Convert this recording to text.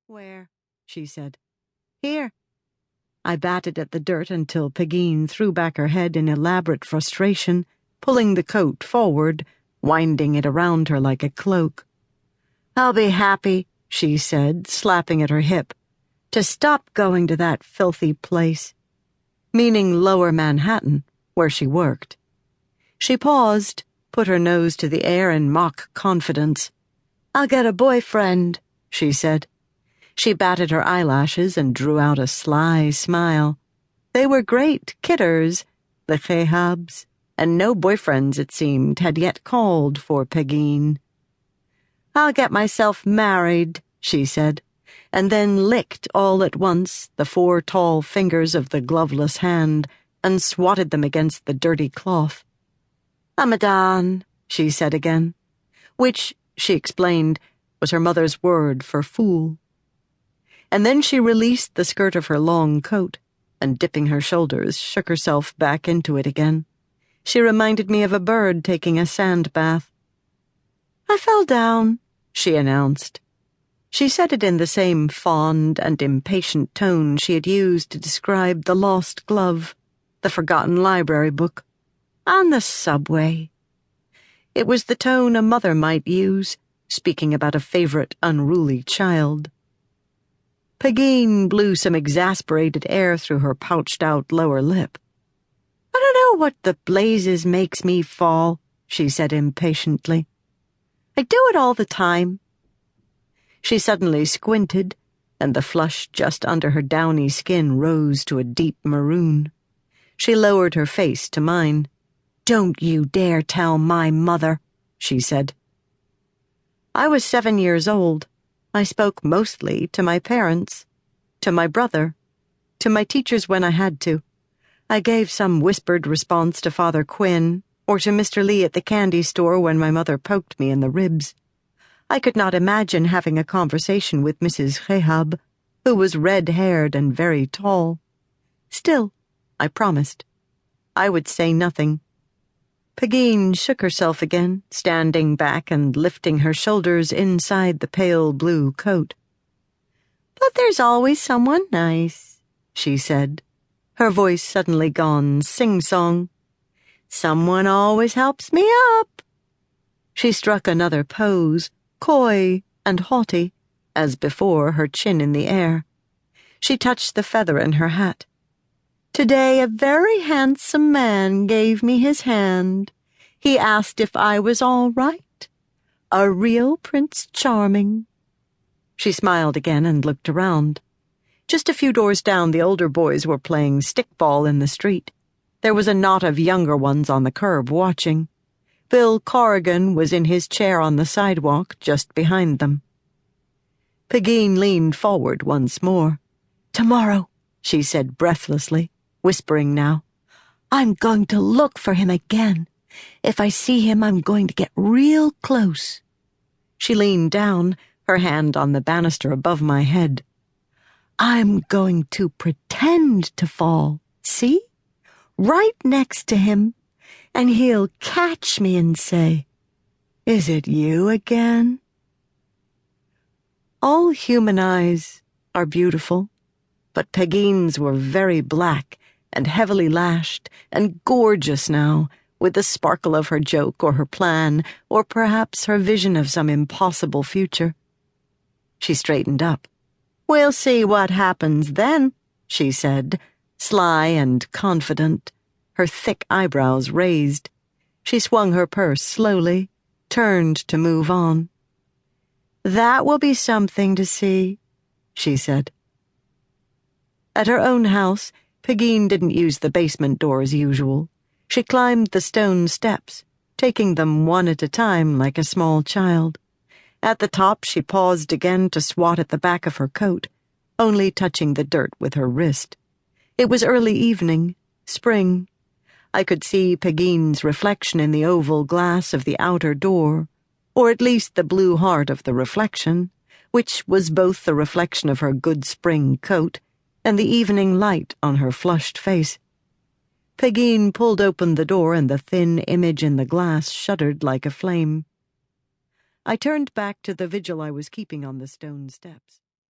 "Where?" she said. "Here." I batted at the dirt until Pegeen threw back her head in elaborate frustration, pulling the coat forward, winding it around her like a cloak. "I'll be happy," she said, slapping at her hip, "to stop going to that filthy place," meaning Lower Manhattan, where she worked. She paused, put her nose to the air in mock confidence. "I'll get a boyfriend," she said. She batted her eyelashes and drew out a sly smile. They were great kidders, the Chehabs, and no boyfriends, it seemed, had yet called for Pegeen. "I'll get myself married," she said, and then licked all at once the 4 tall fingers of the gloveless hand and swatted them against the dirty cloth. "Amadan," she said again, which, she explained, was her mother's word for fool. And then she released the skirt of her long coat, and dipping her shoulders, shook herself back into it again. She reminded me of a bird taking a sand bath. "I fell down," she announced. She said it in the same fond and impatient tone she had used to describe the lost glove, the forgotten library book, on the subway. It was the tone a mother might use, speaking about a favorite unruly child. Pegeen blew some exasperated air through her pouched-out lower lip. "I don't know what the blazes makes me fall," she said impatiently. "I do it all the time." She suddenly squinted, and the flush just under her downy skin rose to a deep maroon. She lowered her face to mine. "Don't you dare tell my mother," she said. I was 7 years old. I spoke mostly to my parents, to my brother, to my teachers when I had to. I gave some whispered response to Father Quinn, or to Mr. Lee at the candy store when my mother poked me in the ribs. I could not imagine having a conversation with Mrs. Chehab, who was red-haired and very tall. Still, I promised. I would say nothing. Pegeen shook herself again, standing back and lifting her shoulders inside the pale blue coat. "But there's always someone nice," she said, her voice suddenly gone sing-song. "Someone always helps me up." She struck another pose, coy and haughty, as before, her chin in the air. She touched the feather in her hat. "Today a very handsome man gave me his hand. He asked if I was all right. A real Prince Charming." She smiled again and looked around. Just a few doors down, the older boys were playing stickball in the street. There was a knot of younger ones on the curb watching. Bill Corrigan was in his chair on the sidewalk just behind them. Pegeen leaned forward once more. "Tomorrow," she said breathlessly, whispering now, "I'm going to look for him again. If I see him, I'm going to get real close." She leaned down, her hand on the banister above my head. "I'm going to pretend to fall, see? Right next to him, and he'll catch me and say, 'Is it you again?'" All human eyes are beautiful, but Pegeen's were very black and heavily lashed and gorgeous now, with the sparkle of her joke or her plan, or perhaps her vision of some impossible future. She straightened up. "We'll see what happens then," she said, sly and confident, her thick eyebrows raised. She swung her purse slowly, turned to move on. "That will be something to see," she said. At her own house, Pegeen didn't use the basement door as usual. She climbed the stone steps, taking them one at a time like a small child. At the top, she paused again to swat at the back of her coat, only touching the dirt with her wrist. It was early evening, spring. I could see Pegeen's reflection in the oval glass of the outer door, or at least the blue heart of the reflection, which was both the reflection of her good spring coat and the evening light on her flushed face. Pegeen pulled open the door, and the thin image in the glass shuddered like a flame. I turned back to the vigil I was keeping on the stone steps.